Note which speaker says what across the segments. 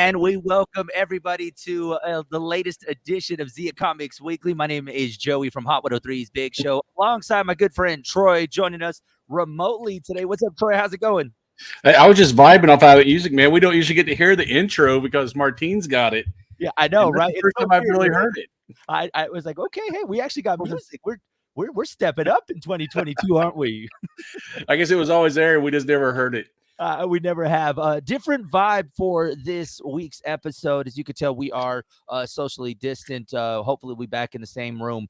Speaker 1: And we welcome everybody to the latest edition of Zia Comics Weekly. My name is Joey from Hot 103's Big Show, alongside my good friend Troy, joining us remotely today. What's up, Troy? How's it going?
Speaker 2: Hey, I was just vibing off our music, man. We don't usually get to hear the intro because Martine's got it.
Speaker 1: Yeah, I know,
Speaker 2: And that's
Speaker 1: right?
Speaker 2: the
Speaker 1: It's
Speaker 2: first
Speaker 1: so
Speaker 2: time I've
Speaker 1: weird,
Speaker 2: really
Speaker 1: you know?
Speaker 2: heard it.
Speaker 1: I was like, okay, hey, we actually got music. We're stepping up in 2022, aren't we?
Speaker 2: I guess it was always there. We just never heard it.
Speaker 1: We never have a different vibe for this week's episode. As you can tell, we are socially distant. Hopefully, we'll be back in the same room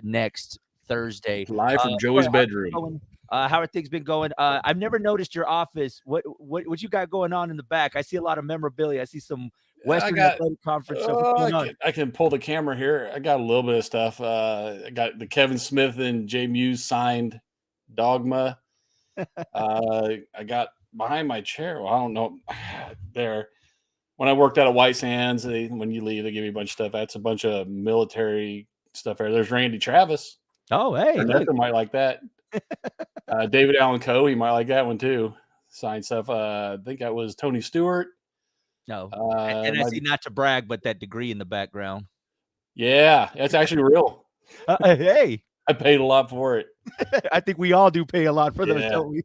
Speaker 1: next Thursday.
Speaker 2: Live from
Speaker 1: Troy,
Speaker 2: Joey's bedroom.
Speaker 1: how are things been going? I've never noticed your office. What you got going on in the back? I see a lot of memorabilia. I see some Western Athletic Conference stuff. What's going on?
Speaker 2: I can pull the camera here. I got a little bit of stuff. I got the Kevin Smith and Jay Muse signed Dogma. I got behind my chair. Well, I don't know. There. When I worked out at White Sands, when you leave, they give you a bunch of stuff. That's a bunch of military stuff there. There's Randy Travis.
Speaker 1: Oh, hey,
Speaker 2: Ernesto might like that. David Allen Coe, he might like that one too. Signed stuff. I think that was Tony Stewart.
Speaker 1: No, and I see, not to brag, but that degree in the background.
Speaker 2: Yeah, that's actually real.
Speaker 1: Hey,
Speaker 2: I paid a lot for it.
Speaker 1: I think we all do pay a lot for those, don't we?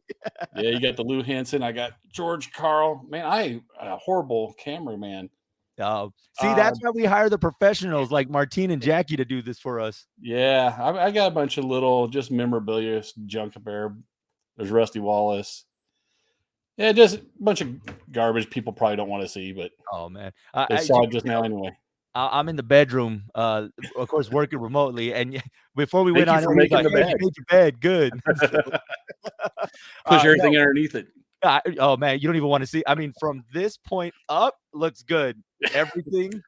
Speaker 2: Yeah, you got the Lou Henson. I got George Carl. Man, I a horrible cameraman.
Speaker 1: Oh, see, that's why we hire the professionals like Martine and Jackie to do this for us.
Speaker 2: Yeah, I got a bunch of little just memorabilia junk up there. There's Rusty Wallace. Yeah, just a bunch of garbage people probably don't want to see, but
Speaker 1: oh man,
Speaker 2: they saw it just now anyway.
Speaker 1: I'm in the bedroom, of course, working remotely, and before we went
Speaker 2: Thank
Speaker 1: on,
Speaker 2: you for making the bed.
Speaker 1: You made your bed, good.
Speaker 2: Push everything underneath it.
Speaker 1: Oh man, you don't even want to see. I mean, from this point up, looks good. Everything,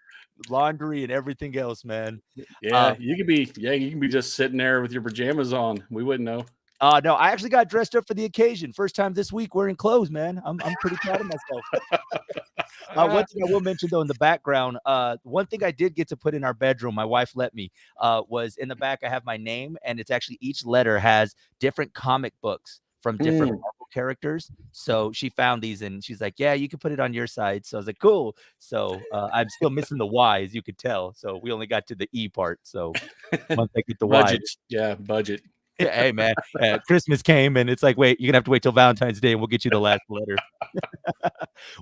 Speaker 1: laundry and everything else, man.
Speaker 2: Yeah, you can be just sitting there with your pajamas on. We wouldn't know.
Speaker 1: No, I actually got dressed up for the occasion. First time this week wearing clothes, man. I'm pretty proud of myself. One thing I will mention though in the background, one thing I did get to put in our bedroom, my wife let me, was in the back. I have my name, and it's actually each letter has different comic books from different Marvel characters. So she found these and she's like, "Yeah, you can put it on your side." So I was like, "Cool." So I'm still missing the Y, as you could tell. So we only got to the E part. So once I get the
Speaker 2: budget,
Speaker 1: Y,
Speaker 2: budget.
Speaker 1: hey man, Christmas came and it's like, wait, you're gonna have to wait till Valentine's Day and we'll get you the last letter.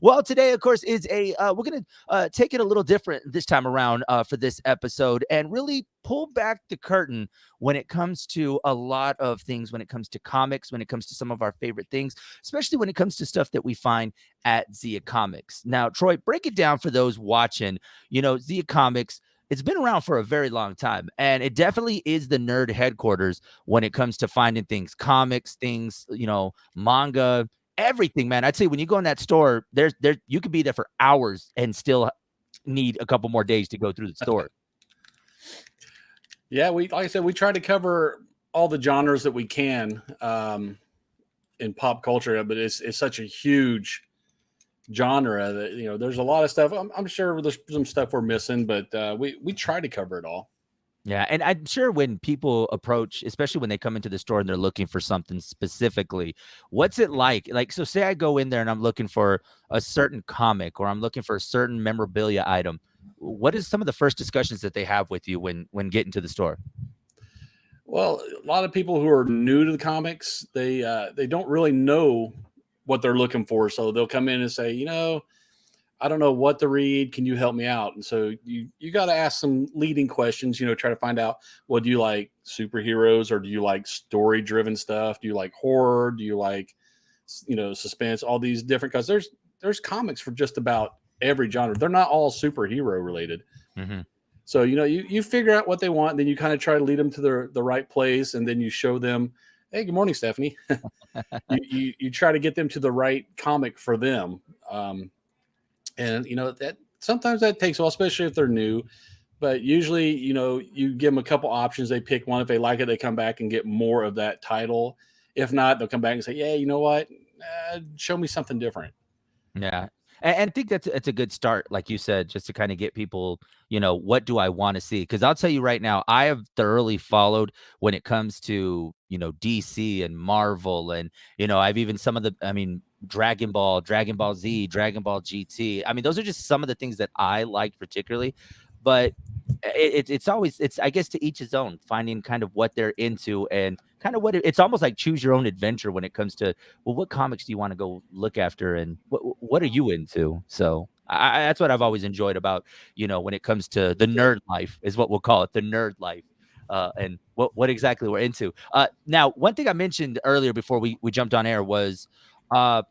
Speaker 1: Well, today, of course, is we're gonna take it a little different this time around for this episode and really pull back the curtain when it comes to a lot of things, when it comes to comics, when it comes to some of our favorite things, especially when it comes to stuff that we find at Zia Comics. Now, Troy, break it down for those watching. Zia Comics, it's been around for a very long time, and it definitely is the nerd headquarters when it comes to finding things, comics, things, manga, everything, man. I'd say when you go in that store, there you could be there for hours and still need a couple more days to go through the store.
Speaker 2: Yeah, like I said, we try to cover all the genres that we can in pop culture, but it's such a huge genre that there's a lot of stuff. I'm sure there's some stuff we're missing, but we try to cover it all.
Speaker 1: Yeah, and I'm sure when people approach, especially when they come into the store and they're looking for something specifically, what's it like? Like, so say I go in there and I'm looking for a certain comic or I'm looking for a certain memorabilia item. What is some of the first discussions that they have with you when getting to the store?
Speaker 2: Well, a lot of people who are new to the comics, they don't really know what they're looking for, so they'll come in and say, I don't know what to read. Can you help me out? And so you got to ask some leading questions, try to find out, well, do you like superheroes or do you like story driven stuff? Do you like horror? Do you like, suspense, all these different, because there's comics for just about every genre. They're not all superhero related.
Speaker 1: Mm-hmm.
Speaker 2: So, you figure out what they want, and then you kind of try to lead them to the right place. And then you show them, hey, good morning, Stephanie. you try to get them to the right comic for them. And that sometimes that takes a while, especially if they're new. But usually, you give them a couple options. They pick one. If they like it, they come back and get more of that title. If not, they'll come back and say, "Yeah, you know what? Show me something different."
Speaker 1: Yeah. And I think that's a good start, like you said, just to kind of get people, what do I want to see? Because I'll tell you right now, I have thoroughly followed when it comes to, DC and Marvel. And, I've even Dragon Ball, Dragon Ball Z, Dragon Ball GT. I mean, those are just some of the things that I liked particularly, but it's always, it's, I guess, to each his own, finding kind of what they're into and kind of it's almost like choose your own adventure when it comes to, well, what comics do you want to go look after and what are you into? So that's what I've always enjoyed about, when it comes to the nerd life, is what we'll call it, the nerd life. And what exactly we're into. Now, one thing I mentioned earlier before we jumped on air was uh,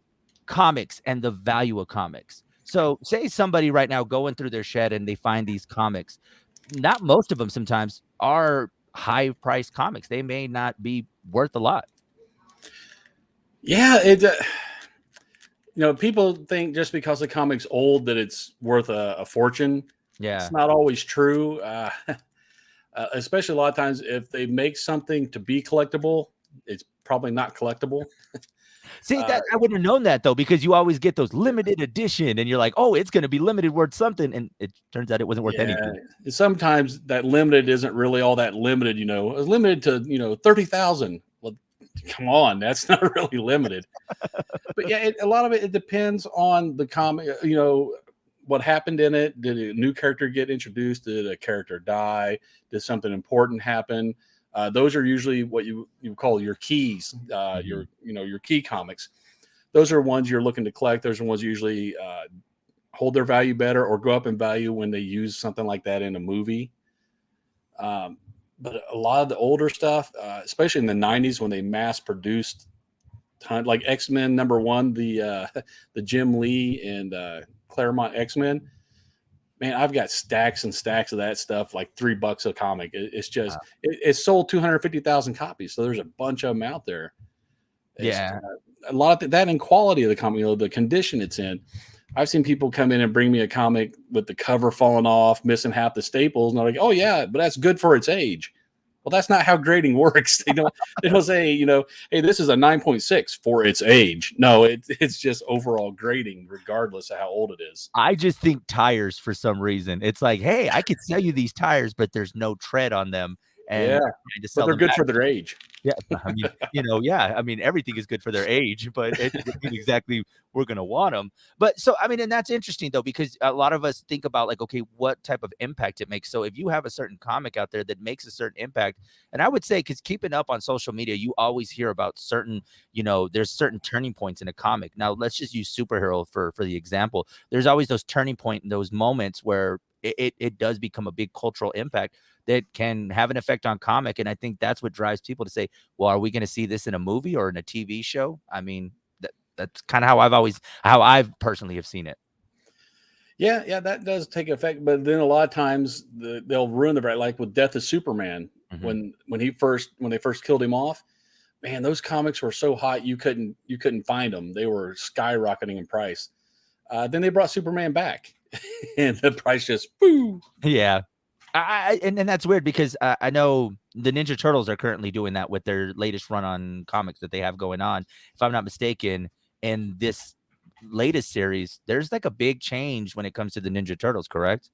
Speaker 1: comics and the value of comics. So, say somebody right now going through their shed and they find these comics. Not most of them sometimes are high priced comics. They may not be worth a lot.
Speaker 2: Yeah, people think just because the comic's old that it's worth a fortune.
Speaker 1: Yeah.
Speaker 2: It's not always true. Especially a lot of times if they make something to be collectible, it's probably not collectible.
Speaker 1: See, that I wouldn't have known that though, because you always get those limited edition and you're like, oh, it's going to be limited worth something. And it turns out it wasn't worth anything.
Speaker 2: Sometimes that limited isn't really all that limited, It's limited to, 30,000. Well, come on, that's not really limited. But yeah, a lot of it depends on the comic, what happened in it. Did a new character get introduced? Did a character die? Did something important happen? Those are usually what you call your keys, your key comics. Those are ones you're looking to collect. Those are ones usually hold their value better or go up in value when they use something like that in a movie. But a lot of the older stuff, especially in the 90s when they mass produced, like X-Men #1, the Jim Lee and Claremont X-Men. Man, I've got stacks and stacks of that stuff, like $3 a comic. It's just, it sold 250,000 copies. So there's a bunch of them out there.
Speaker 1: Yeah.
Speaker 2: A lot of that and quality of the comic, the condition it's in. I've seen people come in and bring me a comic with the cover falling off, missing half the staples. And they're like, oh yeah, but that's good for its age. Well, that's not how grading works. They don't say, hey, this is a 9.6 for its age. No, it's just overall grading, regardless of how old it is.
Speaker 1: I just think tires for some reason. It's like, hey, I could sell you these tires, but there's no tread on them. And
Speaker 2: but they're good for their age.
Speaker 1: Yeah, I mean, I mean, everything is good for their age, but it doesn't mean exactly we're gonna want them. But so, I mean, and that's interesting though, because a lot of us think about like, okay, what type of impact it makes. So if you have a certain comic out there that makes a certain impact, and I would say, because keeping up on social media, you always hear about certain, there's certain turning points in a comic. Now, let's just use superhero for the example. There's always those turning point in those moments where it does become a big cultural impact that can have an effect on comic. And I think that's what drives people to say, well, are we going to see this in a movie or in a TV show? I mean, that's kind of how I've personally have seen it.
Speaker 2: Yeah, that does take effect. But then a lot of times they'll ruin the right, like with Death of Superman, when they first killed him off. Man, those comics were so hot you couldn't find them. They were skyrocketing in price. Then they brought Superman back, and the price just boom.
Speaker 1: Yeah. And that's weird because I know the Ninja Turtles are currently doing that with their latest run on comics that they have going on. If I'm not mistaken, in this latest series, there's like a big change when it comes to the Ninja Turtles, correct?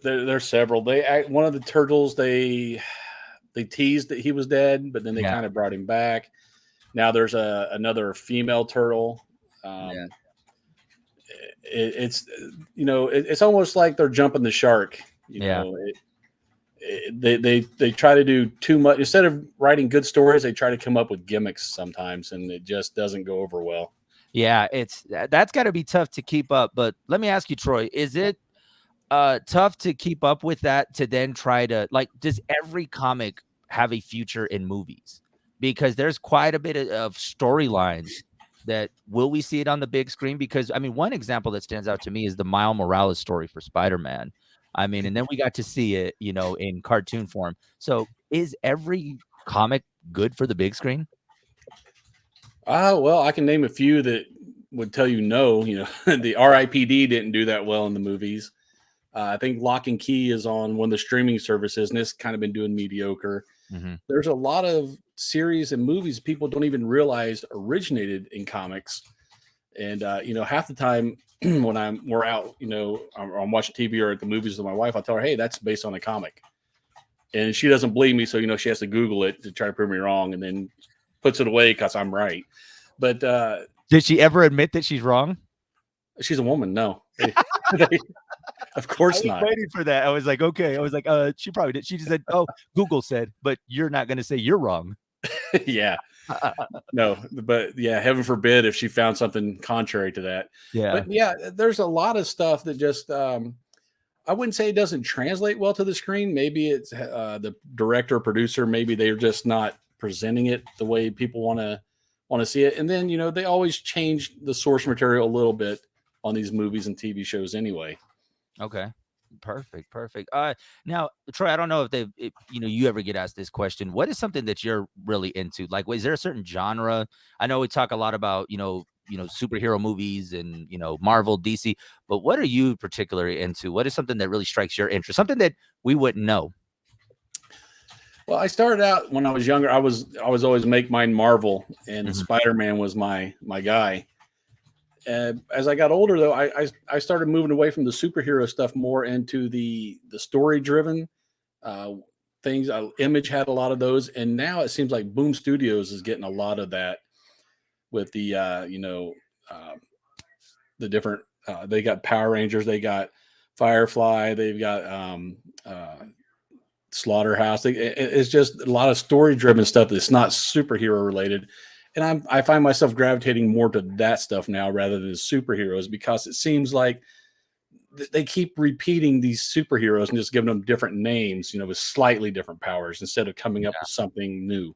Speaker 2: There's several. One of the turtles they teased that he was dead, but then they kind of brought him back. Now there's another female turtle. It's almost like they're jumping the shark. They try to do too much. Instead of writing good stories, they try to come up with gimmicks sometimes, and it just doesn't go over well.
Speaker 1: Yeah, that's got to be tough to keep up. But let me ask you, Troy, is it tough to keep up with that, to then try to, like, does every comic have a future in movies? Because there's quite a bit of storylines that will we see it on the big screen? Because I mean, one example that stands out to me is the Miles Morales story for Spider-Man. I mean, and then we got to see it, in cartoon form. So is every comic good for the big screen?
Speaker 2: Well, I can name a few that would tell you no. The RIPD didn't do that well in the movies. I think Lock and Key is on one of the streaming services, and it's kind of been doing mediocre. There's a lot of series and movies people don't even realize originated in comics. And, half the time when we're out, I'm watching TV or at the movies with my wife, I'll tell her, hey, that's based on a comic. And she doesn't believe me. So, she has to Google it to try to prove me wrong and then puts it away because I'm right. But
Speaker 1: Did she ever admit that she's wrong?
Speaker 2: She's a woman. No, of
Speaker 1: I
Speaker 2: course
Speaker 1: was
Speaker 2: not.
Speaker 1: waiting for that. I was like, okay. I was like, she probably did. She just said, oh, Google said, but you're not going to say you're wrong.
Speaker 2: Yeah. No, but yeah, heaven forbid if she found something contrary to that.
Speaker 1: Yeah.
Speaker 2: But yeah, there's a lot of stuff that just I wouldn't say it doesn't translate well to the screen. Maybe it's the director, producer. Maybe they're just not presenting it the way people want to see it. And then they always change the source material a little bit on these movies and TV shows anyway.
Speaker 1: Okay. Perfect. Perfect. Now, Troy, I don't know if you ever get asked this question. What is something that you're really into? Like, is there a certain genre? I know we talk a lot about, superhero movies and, Marvel, DC, but what are you particularly into? What is something that really strikes your interest? Something that we wouldn't know.
Speaker 2: Well, I started out when I was younger. I was always make mine Marvel, and
Speaker 1: Mhm.
Speaker 2: Spider-Man was my guy. As I got older, though, I started moving away from the superhero stuff more into the story driven uh, things. Image had a lot of those, and now it seems like Boom Studios is getting a lot of that with uh, the different. They got Power Rangers, they got Firefly, they've got Slaughterhouse. It's just a lot of story driven stuff that's not superhero related. And I find myself gravitating more to that stuff now rather than superheroes because it seems like they keep repeating these superheroes and just giving them different names, with slightly different powers instead of coming up with something new.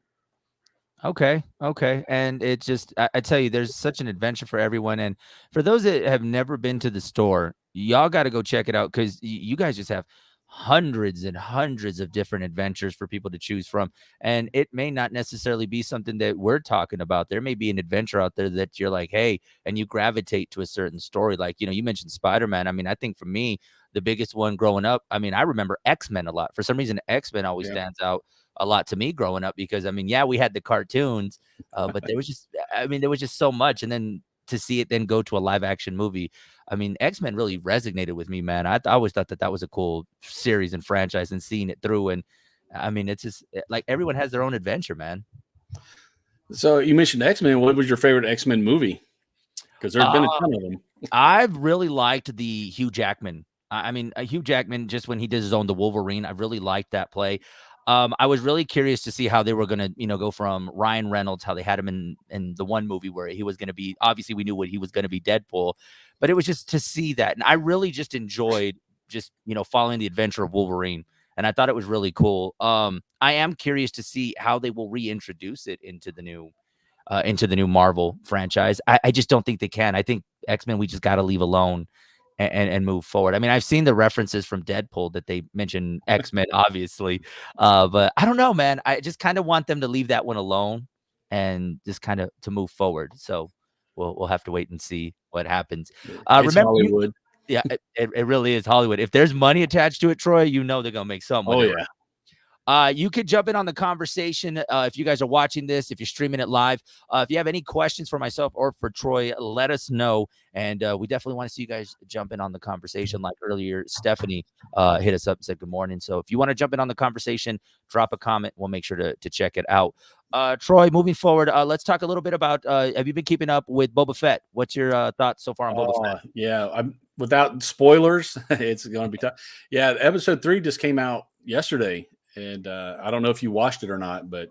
Speaker 1: Okay, okay, and it just I tell you, there's such an adventure for everyone, and for those that have never been to the store, y'all gotta go check it out 'cause you guys just have hundreds and hundreds of different adventures for people to choose from, and it may not necessarily be something that we're talking about. There may be an adventure out there that you're like, "Hey," and you gravitate to a certain story, like, you mentioned Spider-Man. I mean, I think for me, the biggest one growing up, I mean, I remember X-Men a lot. For some reason, X-Men always
Speaker 2: Yeah.
Speaker 1: stands out a lot to me growing up because I mean, yeah, we had the cartoons, but there was just I mean, there was just so much, and then to see it then go to a live action movie, I mean, X-Men really resonated with me, man. I always thought that that was a cool series and franchise and seeing it through, and I mean, it's just like everyone has their own adventure, man.
Speaker 2: So you mentioned X-Men. What was your favorite X-Men movie? Because there's been a
Speaker 1: Uh,
Speaker 2: ton of them.
Speaker 1: I've really liked the Hugh Jackman. I mean, Hugh Jackman, just when he did his own The Wolverine, I really liked that play. I was really curious to see how they were gonna, go from Ryan Reynolds, how they had him in the one movie where he was gonna be obviously we knew what he was gonna be Deadpool, but it was just to see that. And I really just enjoyed just, following the adventure of Wolverine. And I thought it was really cool. I am curious to see how they will reintroduce it into the new Marvel franchise. I just don't think they can. I think X-Men we just got to leave alone and move forward. I mean, I've seen the references from Deadpool that they mention X-Men, obviously, but I don't know, man. I just kind of want them to leave that one alone and just kind of to move forward. So we'll have to wait and see what happens.
Speaker 2: It's
Speaker 1: Remember you.
Speaker 2: Hollywood.
Speaker 1: Yeah, it really is Hollywood. If there's money attached to it, Troy, they're gonna make something
Speaker 2: Oh
Speaker 1: with it.
Speaker 2: yeah.
Speaker 1: You could jump in on the conversation if you guys are watching this, if you're streaming it live. If you have any questions for myself or for Troy, let us know. And we definitely want to see you guys jump in on the conversation. Like earlier, Stephanie hit us up and said good morning. So if you want to jump in on the conversation, drop a comment. We'll make sure to check it out. Troy, moving forward, let's talk a little bit about have you been keeping up with Boba Fett? What's your thoughts so far on Boba Fett?
Speaker 2: Oh yeah. I'm without spoilers. It's going to be tough. Yeah, episode 3 just came out yesterday, and I don't know if you watched it or not, but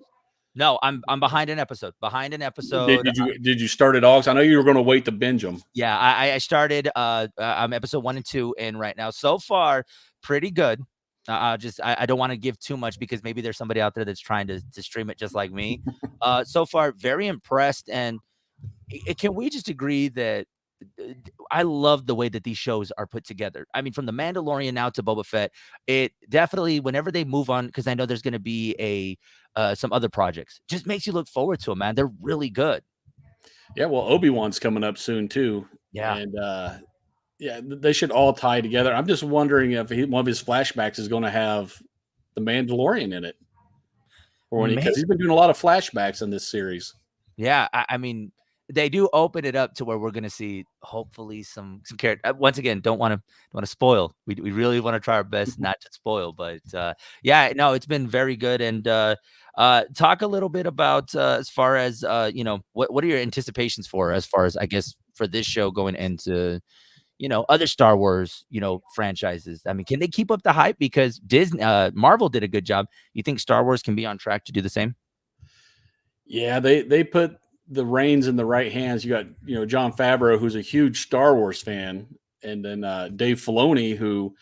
Speaker 1: No, I'm behind an episode. Behind an
Speaker 2: did
Speaker 1: episode.
Speaker 2: did you start it all? 'Cause I know you were going to wait to binge them.
Speaker 1: Yeah, I started, I'm episode 1 and 2 in right now. So far, pretty good. I don't wanna give too much because maybe there's somebody out there that's trying to stream it just like me. So far, very impressed, and can we just agree that I love the way that these shows are put together. I mean, from The Mandalorian now to Boba Fett, it definitely whenever they move on, because I know there's gonna be some other projects, just makes you look forward to them, man. They're really good.
Speaker 2: Yeah, well, Obi-Wan's coming up soon too,
Speaker 1: Yeah.
Speaker 2: and yeah, they should all tie together. I'm just wondering if one of his flashbacks is going to have the Mandalorian in it, or when because he's been doing a lot of flashbacks in this series.
Speaker 1: Yeah, I mean, they do open it up to where we're gonna see hopefully some character. Once again, don't wanna spoil. We really wanna try our best not to spoil, but yeah, no, it's been very good. And talk a little bit about as far as what are your anticipations for as far as I guess for this show going into other Star Wars franchises. I mean, can they keep up the hype? Because Disney, Marvel did a good job. You think Star Wars can be on track to do the same?
Speaker 2: Yeah, they put the reins in the right hands. You got John Favreau, who's a huge Star Wars fan, and then Dave Filoni, who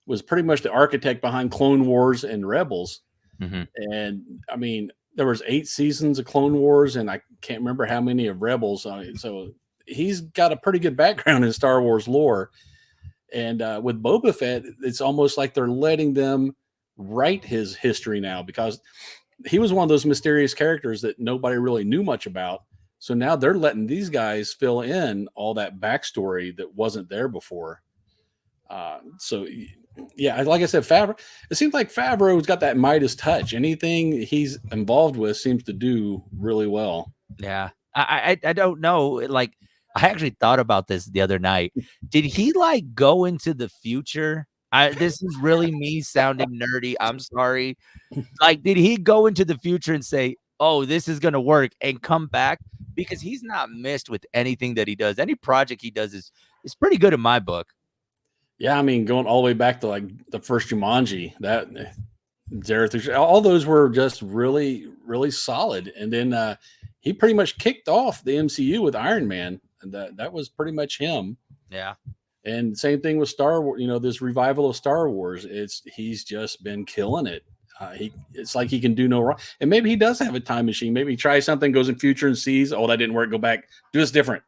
Speaker 2: was pretty much the architect behind Clone Wars and Rebels.
Speaker 1: Mhm.
Speaker 2: And I mean, there was 8 seasons of Clone Wars, and I can't remember how many of Rebels. So he's got a pretty good background in Star Wars lore. And with Boba Fett, it's almost like they're letting them write his history now, because he was one of those mysterious characters that nobody really knew much about. So now they're letting these guys fill in all that backstory that wasn't there before. So yeah, like I said, Favreau. It seems like Favreau's got that Midas touch. Anything he's involved with seems to do really well.
Speaker 1: Yeah. I don't know, like, I actually thought about this the other night. Did he, like, go into the future? This is really me sounding nerdy, I'm sorry. Like, did he go into the future and say, "Oh, this is gonna work," and come back? Because he's not missed with anything that he does. Any project he does is pretty good in my book.
Speaker 2: Yeah, I mean, going all the way back to like the first Jumanji, that Zarathustra, all those were just really, really solid. And then he pretty much kicked off the MCU with Iron Man, and that was pretty much him.
Speaker 1: Yeah.
Speaker 2: And same thing with Star Wars. This revival of Star Wars. He's just been killing it. It's like he can do no wrong. And maybe he does have a time machine. Maybe he tries something, goes in future and sees, oh, that didn't work. Go back, do this different.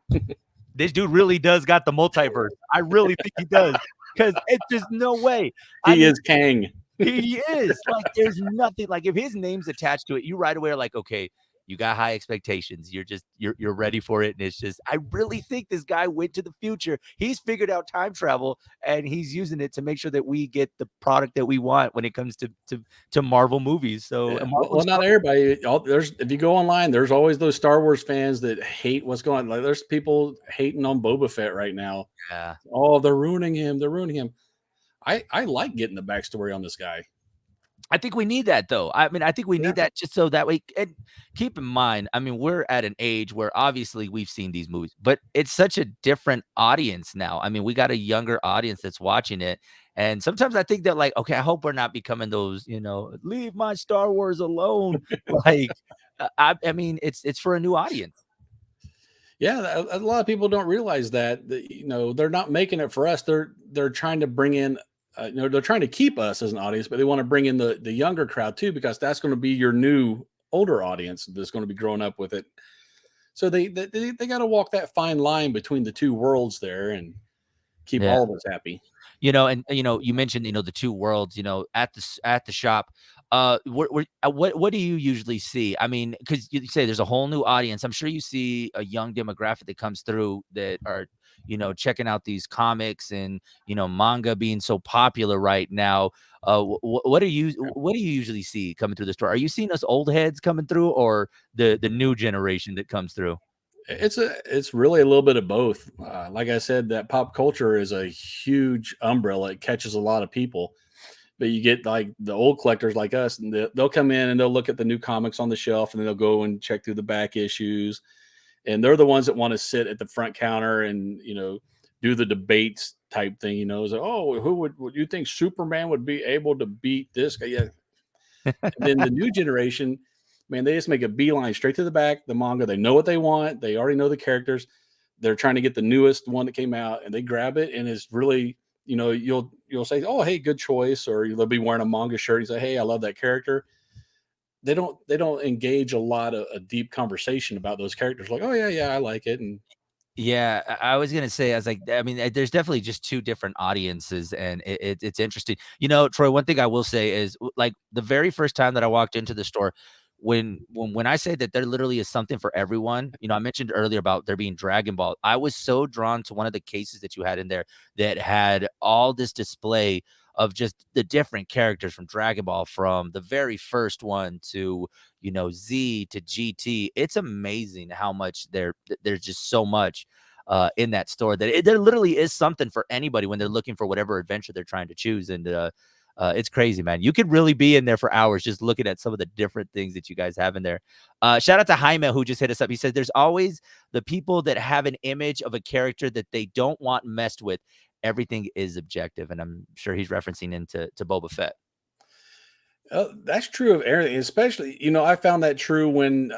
Speaker 1: This dude really does got the multiverse. I really think he does, because it's just no way. I
Speaker 2: He
Speaker 1: mean,
Speaker 2: is Kang.
Speaker 1: he is. Like, there's nothing like if his name's attached to it, you right away are like, okay, you got high expectations. You're ready for it. And it's just, I really think this guy went to the future. He's figured out time travel and he's using it to make sure that we get the product that we want when it comes to Marvel movies. So
Speaker 2: Yeah.
Speaker 1: and
Speaker 2: Well,
Speaker 1: Marvel
Speaker 2: well,
Speaker 1: and Star
Speaker 2: not everybody. There's if you go online, there's always those Star Wars fans that hate what's going on. Like there's people hating on Boba Fett right now.
Speaker 1: yeah.
Speaker 2: Oh, they're ruining him. They're ruining him. I like getting the backstory on this guy.
Speaker 1: I think we need that though. I mean, I think we
Speaker 2: Yeah.
Speaker 1: need that just so that way. And keep in mind, I mean, we're at an age where obviously we've seen these movies, but it's such a different audience now. I mean, we got a younger audience that's watching it. And sometimes I think that, like, okay, I hope we're not becoming those, leave my Star Wars alone. Like, I mean, it's for a new audience.
Speaker 2: Yeah, a lot of people don't realize that they're not making it for us. They're trying to bring in, they're trying to keep us as an audience, but they want to bring in the younger crowd too, because that's going to be your new older audience that's going to be growing up with it. So they got to walk that fine line between the two worlds there and keep
Speaker 1: Yeah.
Speaker 2: all of us happy.
Speaker 1: And you mentioned, the 2 worlds, at the shop. What do you usually see? I mean, because you say there's a whole new audience. I'm sure you see a young demographic that comes through that are, checking out these comics and, manga being so popular right now. What do you usually see coming through the store? Are you seeing us old heads coming through or the new generation that comes through?
Speaker 2: It's really a little bit of both. Like I said, that pop culture is a huge umbrella. It catches a lot of people, but you get like the old collectors like us, and they'll come in and they'll look at the new comics on the shelf, and then they'll go and check through the back issues. And they're the ones that want to sit at the front counter and do the debates type thing. It's like, oh, who would you think Superman would be able to beat this guy? Yeah. And then the new generation, man, they just make a beeline straight to the back, the manga. They know what they want. They already know the characters. They're trying to get the newest one that came out, and they grab it, and it's really, you'll say, oh, hey, good choice, or they'll be wearing a manga shirt and say, hey, I love that character. They don't engage a lot of a deep conversation about those characters. Like, oh yeah, I like it, and
Speaker 1: Yeah, I was gonna say, I was like, I mean, there's definitely just 2 different audiences, and it's interesting. Troy, one thing I will say is, like, the very first time that I walked into the store, when I say that there literally is something for everyone, I mentioned earlier about there being Dragon Ball. I was so drawn to one of the cases that you had in there that had all this display of just the different characters from Dragon Ball, from the very first one to, Z to GT. It's amazing how much there's just so much in that store that there literally is something for anybody when they're looking for whatever adventure they're trying to choose. And it's crazy, man. You could really be in there for hours just looking at some of the different things that you guys have in there. Shout out to Jaime, who just hit us up. He says there's always the people that have an image of a character that they don't want messed with. Everything is objective, and I'm sure he's referencing into Boba Fett.
Speaker 2: That's true of everything, especially I found that true when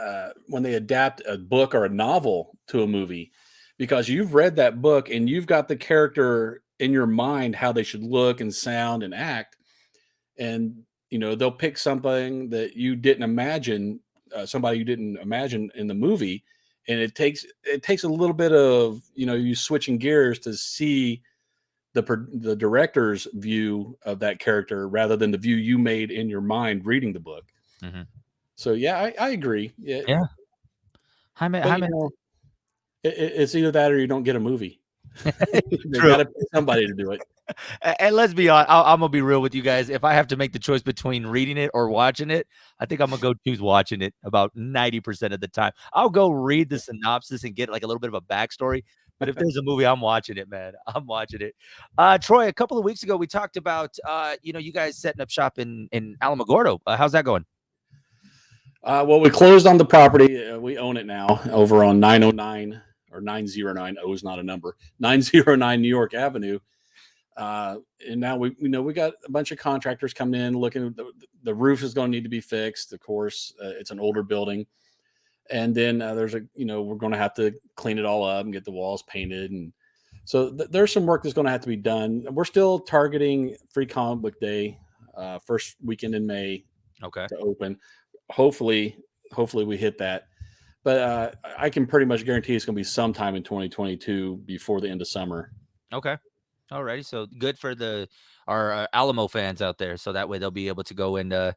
Speaker 2: they adapt a book or a novel to a movie, because you've read that book and you've got the character in your mind how they should look and sound and act, and they'll pick something that you didn't imagine, somebody you didn't imagine in the movie, and it takes a little bit of you switching gears to see the director's view of that character rather than the view you made in your mind reading the book.
Speaker 1: Mhm.
Speaker 2: So yeah, I agree. Yeah,
Speaker 1: Yeah. Jaime,
Speaker 2: but
Speaker 1: Jaime.
Speaker 2: it's either that or you don't get a movie. They
Speaker 1: True.
Speaker 2: got to pay somebody to do it.
Speaker 1: And let's be honest, I'm gonna be real with you guys. If I have to make the choice between reading it or watching it, I think I'm gonna go choose watching it about 90% of the time. I'll go read the synopsis and get like a little bit of a backstory. But if there's a movie, I'm watching it, man. I'm watching it. Troy, a couple of weeks ago, we talked about you guys setting up shop in Alamogordo. How's that going?
Speaker 2: Well, we closed on the property. We own it now over on 909 or 909. O is not a number. 909 New York Avenue. And now we got a bunch of contractors coming in looking at the roof is going to need to be fixed. Of course, it's an older building. And then there's we're going to have to clean it all up and get the walls painted. And so there's some work that's going to have to be done. We're still targeting Free Comic Book Day, first weekend in May
Speaker 1: Okay.
Speaker 2: to open. Hopefully we hit that. But I can pretty much guarantee it's going to be sometime in 2022 before the end of summer.
Speaker 1: Okay. Alrighty, so good for our Alamo fans out there, so that way they'll be able to go and they'll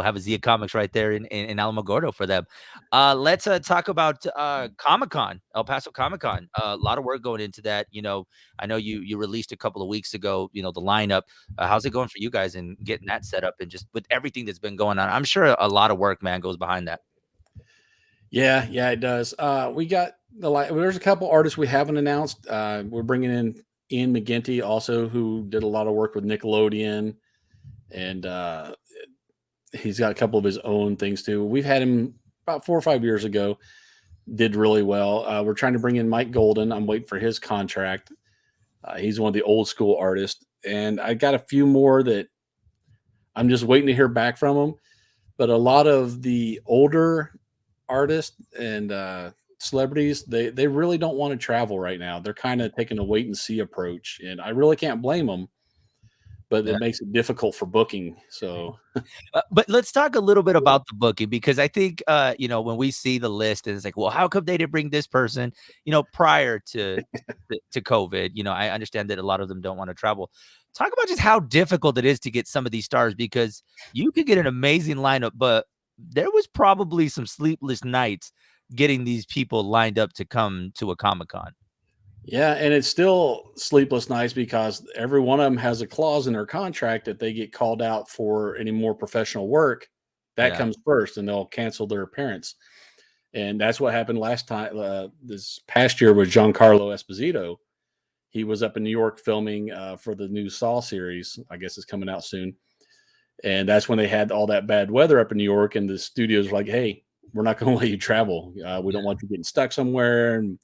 Speaker 1: have a Zia Comics right there in Alamogordo for them. Let's talk about Comic Con, El Paso Comic Con. A lot of work going into that. I know you released a couple of weeks ago. The lineup. How's it going for you guys in getting that set up and just with everything that's been going on? I'm sure a lot of work, man, goes behind that.
Speaker 2: Yeah, it does. We got there's a couple artists we haven't announced. We're bringing in Ian McGinty also, who did a lot of work with Nickelodeon, and he's got a couple of his own things too. We've had him about 4 or 5 years ago, did really well. We're trying to bring in Mike Golden. I'm waiting for his contract. He's one of the old school artists, and I got a few more that I'm just waiting to hear back from them. But a lot of the older artists and celebrities, they really don't want to travel right now. They're kind of taking a wait and see approach, and I really can't blame them, but
Speaker 1: Yeah.
Speaker 2: it makes it difficult for booking. So
Speaker 1: But let's talk a little bit about the booking, because I think when we see the list and it's like, well, how come they didn't bring this person prior to COVID? I understand that a lot of them don't want to travel. Talk about just how difficult it is to get some of these stars, because you could get an amazing lineup, but there was probably some sleepless nights getting these people lined up to come to a Comic-Con.
Speaker 2: yeah, and it's still sleepless nights because every one of them has a clause in their contract that they get called out for any more professional work. That
Speaker 1: Yeah.
Speaker 2: comes first, and they'll cancel their appearance. And that's what happened last time. This past year with Giancarlo Esposito. He was up in New York filming for the new Saw series. I guess it's coming out soon. And that's when they had all that bad weather up in New York, and the studios were like, "Hey, we're not going to let you travel. We don't want you getting stuck somewhere." And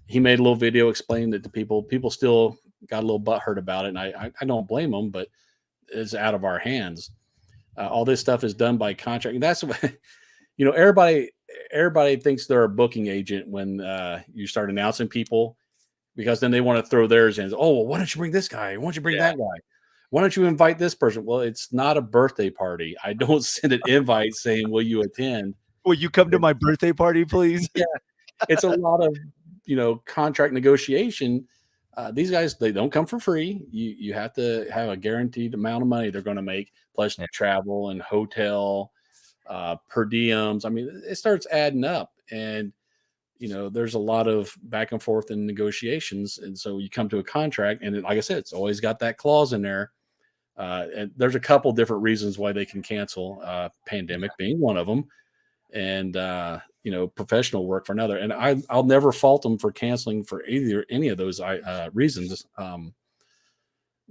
Speaker 2: he made a little video explaining it to people. People still got a little butthurt about it, and I don't blame them, but it's out of our hands. All this stuff is done by contract, and that's what everybody thinks they're a booking agent when you start announcing people, because then they want to throw theirs in. Oh, well, why don't you bring this guy? Why don't you bring
Speaker 1: Yeah.
Speaker 2: that guy? Why don't you invite this person? Well, it's not a birthday party. I don't send an invite saying, will you attend?
Speaker 1: Will you come to my birthday party, please?
Speaker 2: Yeah, it's a lot of contract negotiation. These guys, they don't come for free. You have to have a guaranteed amount of money they're going to make, plus
Speaker 1: Yeah.
Speaker 2: travel and hotel, per diems. I mean, it starts adding up, and there's a lot of back and forth in negotiations, and so you come to a contract, and like I said, it's always got that clause in there. And there's a couple different reasons why they can cancel, pandemic being one of them, and professional work for another. And I'll never fault them for canceling for either any of those reasons,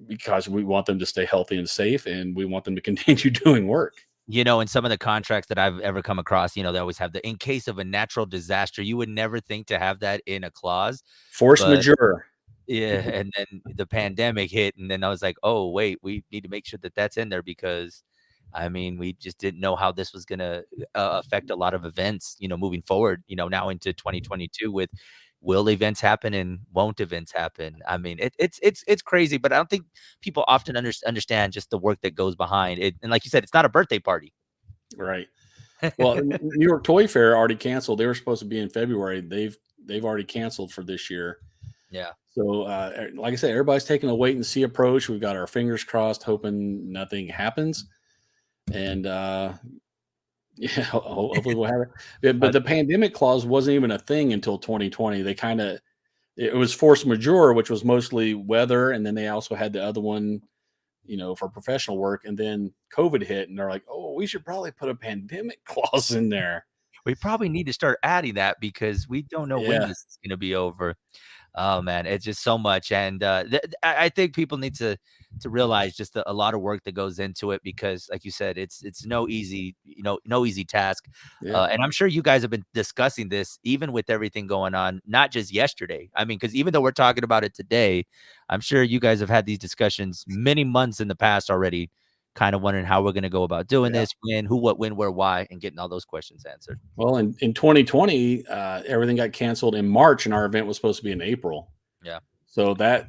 Speaker 2: because we want them to stay healthy and safe, and we want them to continue doing work.
Speaker 1: In some of the contracts that I've ever come across, they always have the in case of a natural disaster. You would never think to have that in a clause,
Speaker 2: Force
Speaker 1: but
Speaker 2: majeure.
Speaker 1: yeah, and then the pandemic hit, and then I was like, "Oh, wait, we need to make sure that that's in there because, I mean, we just didn't know how this was gonna affect a lot of events, moving forward, now into 2022 with will events happen and won't events happen? I mean, it's crazy, but I don't think people often understand just the work that goes behind it. And like you said, it's not a birthday party.
Speaker 2: Right. Well, New York Toy Fair already canceled. They were supposed to be in February. They've already canceled for this year.
Speaker 1: Yeah.
Speaker 2: So, like I said, everybody's taking a wait and see approach. We've got our fingers crossed, hoping nothing happens. And yeah, hopefully we'll have it. But
Speaker 1: Uh,
Speaker 2: the pandemic clause wasn't even a thing until 2020. It was force majeure, which was mostly weather, and then they also had the other one, for professional work. And then COVID hit, and they're like, "Oh, we should probably put a pandemic clause in there."
Speaker 1: we probably need to start adding that because we don't know when
Speaker 2: Yeah,
Speaker 1: this is gonna be over. Oh man, it's just so much, and I think people need to realize just a lot of work that goes into it because, like you said, it's no easy, no easy task.
Speaker 2: yeah,
Speaker 1: And I'm sure you guys have been discussing this even with everything going on, not just yesterday. I mean, because even though we're talking about it today, I'm sure you guys have had these discussions many months in the past already, kind of wondering how we're going to go about doing
Speaker 2: yeah.
Speaker 1: this, when, who, what, when, where, why, and getting all those questions answered.
Speaker 2: Well, in 2020, everything got canceled in March, and our event was supposed to be in April.
Speaker 1: Yeah.
Speaker 2: So that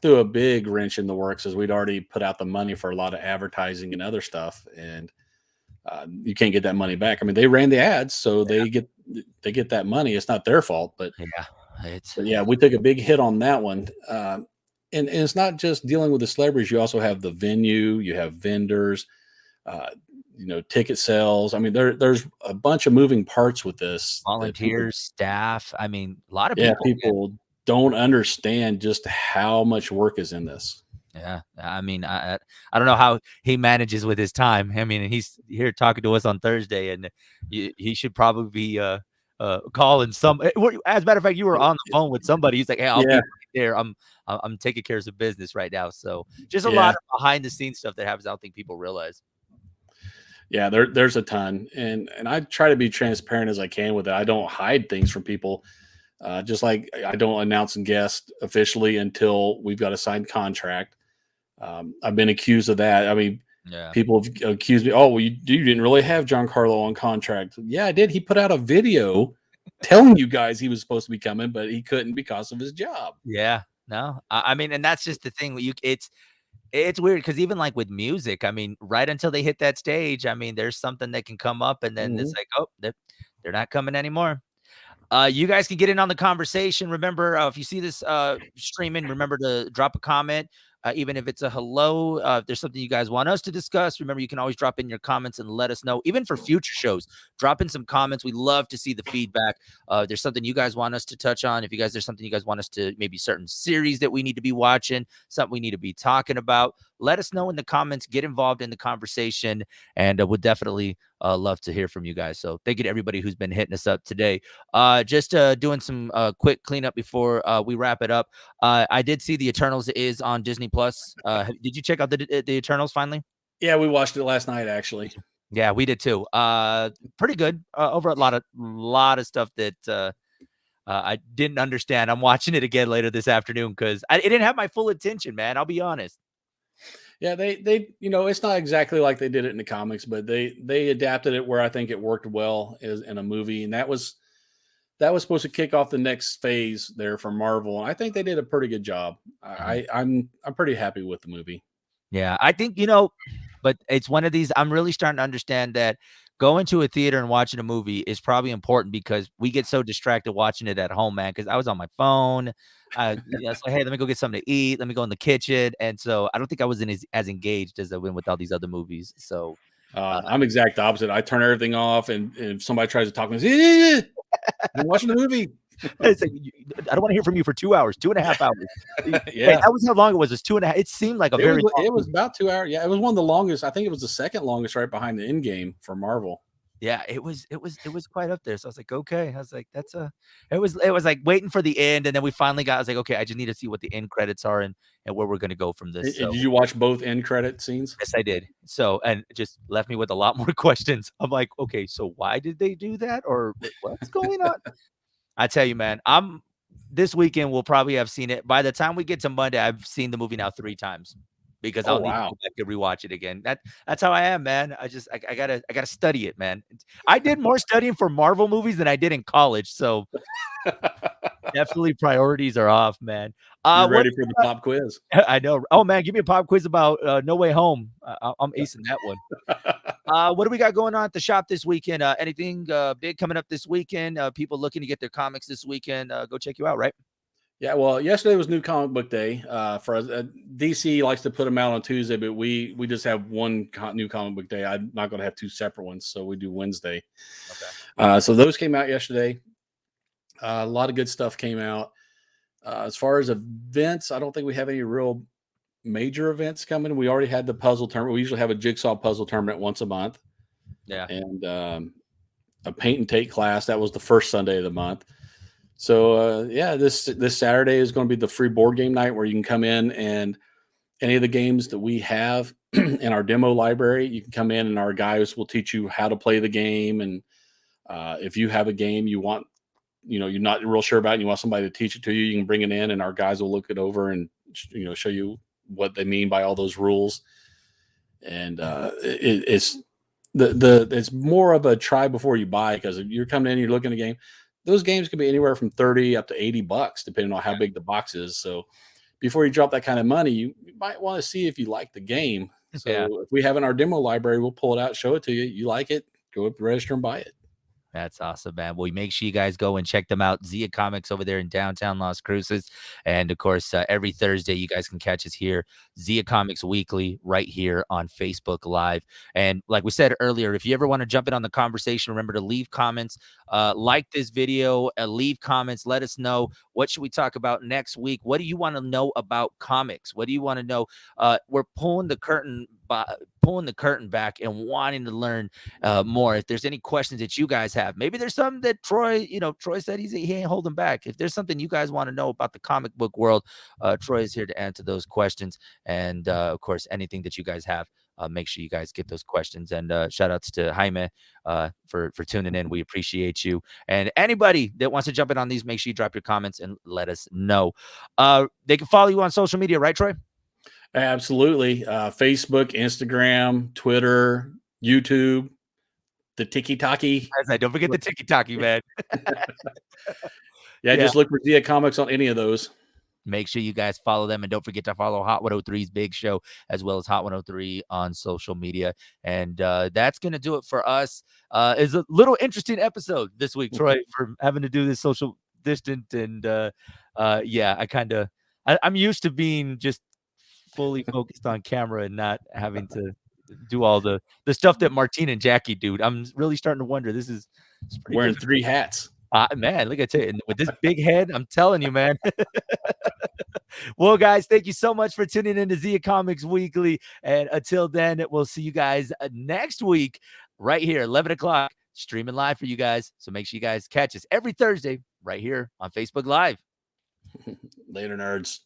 Speaker 2: threw a big wrench in the works, as we'd already put out the money for a lot of advertising and other stuff, and you can't get that money back. I mean, they ran the ads, so they get that money. It's not their fault, but
Speaker 1: Yeah. It's
Speaker 2: yeah, we took a big hit on that one. And it's not just dealing with the celebrities. You also have the venue, you have vendors, uh, ticket sales. I mean, there's a bunch of moving parts with this that people,
Speaker 1: volunteers, staff. I mean, a lot of
Speaker 2: yeah,
Speaker 1: people, man.
Speaker 2: people don't understand just how much work is in this.
Speaker 1: Yeah, I mean, I don't know how he manages with his time. I mean, he's here talking to us on Thursday, and he should probably be calling some. As a matter of fact, you were on the phone with somebody. He's like, "Hey, I'll be
Speaker 2: Yeah,
Speaker 1: right there. I'm taking care of some business right now." So just a lot
Speaker 2: yeah,
Speaker 1: of behind the scenes stuff that happens. I don't think people realize.
Speaker 2: yeah. There's a ton, and I try to be transparent as I can with it. I don't hide things from people. Just like I don't announce a guest officially until we've got a signed contract. I've been accused of that. I mean,
Speaker 1: Yeah,
Speaker 2: people have accused me. Oh, well, you didn't really have Giancarlo on contract. Yeah, I did. He put out a video telling you guys he was supposed to be coming, but he couldn't because of his job.
Speaker 1: yeah. No, I mean, and that's just the thing. It's weird because even, like, with music, I mean, right until they hit that stage, I mean, there's something that can come up, and then it's
Speaker 2: Mhm.
Speaker 1: like, "Oh, they're not coming anymore." You guys can get in on the conversation. Remember, if you see this streaming, remember to drop a comment, even if it's a hello. If there's something you guys want us to discuss, remember you can always drop in your comments and let us know. Even for future shows, drop in some comments. We love to see the feedback. If there's something you guys want us to touch on. If you guys there's something you guys want us to maybe certain series that we need to be watching, something we need to be talking about. Let us know in the comments. Get involved in the conversation, and we'll definitely love to hear from you guys. So thank you to everybody who's been hitting us up today. Just doing some quick cleanup before we wrap it up. I did see the Eternals is on Disney Plus. Did you check out the Eternals finally?
Speaker 2: Yeah, we watched it last night, actually.
Speaker 1: Yeah, we did too. Pretty good. Over a lot of stuff that I didn't understand. I'm watching it again later this afternoon because it didn't have my full attention, man. I'll be honest.
Speaker 2: Yeah, they it's not exactly like they did it in the comics, but they adapted it where I think it worked well as in a movie, and that was supposed to kick off the next phase there for Marvel, and I think they did a pretty good job.
Speaker 1: Mhm.
Speaker 2: I'm pretty happy with the movie.
Speaker 1: Yeah, I think, but it's one of these I'm really starting to understand that going to a theater and watching a movie is probably important because we get so distracted watching it at home, man, because I was on my phone. It's like, "Hey, let me go get something to eat. Let me go in the kitchen." And so I don't think I was in as engaged as I've been with all these other movies. So, uh,
Speaker 2: I'm exact opposite. I turn everything off, and if somebody tries to talk to me, I'm watching the movie.
Speaker 1: It's like, I don't want to hear from you for 2 hours, 2.5 hours. Wait,
Speaker 2: Yeah.
Speaker 1: that was how long it was. It's 2.5. It seemed like a very long
Speaker 2: It was
Speaker 1: movie.
Speaker 2: about 2 hours. Yeah, it was one of the longest. I think it was the second longest right behind the Endgame for Marvel.
Speaker 1: Yeah, it was quite up there. So I was like, okay. I was like, that's a it was like waiting for the end, and then we finally got I was like, okay, I just need to see what the end credits are and where we're gonna go from this.
Speaker 2: Did
Speaker 1: So
Speaker 2: you watch both end credit scenes?
Speaker 1: yes, I did. So and it just left me with a lot more questions. I'm like, okay, so why did they do that? Or what's going on? I tell you, man, I'm this weekend we'll probably have seen it. By the time we get to Monday, I've seen the movie now 3 times because
Speaker 2: Oh,
Speaker 1: I'll need to
Speaker 2: wow.
Speaker 1: go back and rewatch it again. That's how I am, man. I gotta study it, man. I did more studying for Marvel movies than I did in college, so definitely priorities are off, man.
Speaker 2: You're
Speaker 1: What
Speaker 2: ready for the pop quiz.
Speaker 1: I know. Oh man, give me a pop quiz about No Way Home. I'm acing that one. What do we got going on at the shop this weekend? Anything big coming up this weekend? People looking to get their comics this weekend, go check you out, right?
Speaker 2: Yeah, well, yesterday was New Comic Book Day. For us, DC likes to put them out on Tuesday, but we just have one New Comic Book Day. I'm not going to have two separate ones, so we do Wednesday.
Speaker 1: Okay.
Speaker 2: So those came out yesterday. A lot of good stuff came out. As far as events, I don't think we have any real major events coming. We already had the puzzle tournament. We usually have a jigsaw puzzle tournament once a month,
Speaker 1: Yeah.
Speaker 2: and a paint and take class. That was the first Sunday of the month. So yeah, this Saturday is going to be the free board game night where you can come in and any of the games that we have in our demo library, you can come in and our guys will teach you how to play the game. And if you have a game you want, you're not real sure about, and you want somebody to teach it to you, you can bring it in and our guys will look it over and show you what they mean by all those rules. And it's it's more of a try before you buy, because if you're coming in, you're looking at a game. Those games can be anywhere from 30 up to $80, depending on how big the box is. So before you drop that kind of money, you might want to see if you like the game.
Speaker 1: Yeah.
Speaker 2: So if we have in our demo library, we'll pull it out, show it to you. You like it, go up, register, and buy it.
Speaker 1: That's awesome, man. Well, make sure you guys go and check them out. Zia Comics over there in downtown Las Cruces. And of course, every Thursday, you guys can catch us here, Zia Comics Weekly, right here on Facebook Live. And like we said earlier, if you ever want to jump in on the conversation, remember to leave comments, like this video, leave comments. Let us know, what should we talk about next week? What do you want to know about comics? What do you want to know? We're pulling the curtain back and wanting to learn more. If there's any questions that you guys have, maybe there's something that Troy said he ain't holding back. If there's something you guys want to know about the comic book world, Troy is here to answer those questions. And of course, anything that you guys have, make sure you guys get those questions. And shout outs to Jaime for tuning in. We appreciate you. And anybody that wants to jump in on these, make sure you drop your comments and let us know. They can follow you on social media, right, Troy?
Speaker 2: Absolutely. Facebook, Instagram, Twitter, YouTube, the tiki-taki.
Speaker 1: Don't forget the tiki-taki, man.
Speaker 2: Yeah,
Speaker 1: Yeah.
Speaker 2: just look for Zia Comics on any of those.
Speaker 1: Make sure you guys follow them, and don't forget to follow Hot 103's Big Show as well as Hot 103 on social media. And that's going to do it for us. It's a little interesting episode this week, Troy, for having to do this social distant. And yeah, I'm used to being just fully focused on camera and not having to do all the stuff that Martine and Jackie do. I'm really starting to wonder. It's pretty
Speaker 2: Wearing
Speaker 1: difficult.
Speaker 2: 3 hats.
Speaker 1: Man, look at it. With this big head, I'm telling you, man. Well, guys, thank you so much for tuning in to Zia Comics Weekly. And until then, we'll see you guys next week right here, 11 o'clock, streaming live for you guys. So make sure you guys catch us every Thursday right here on Facebook Live.
Speaker 2: Later, nerds.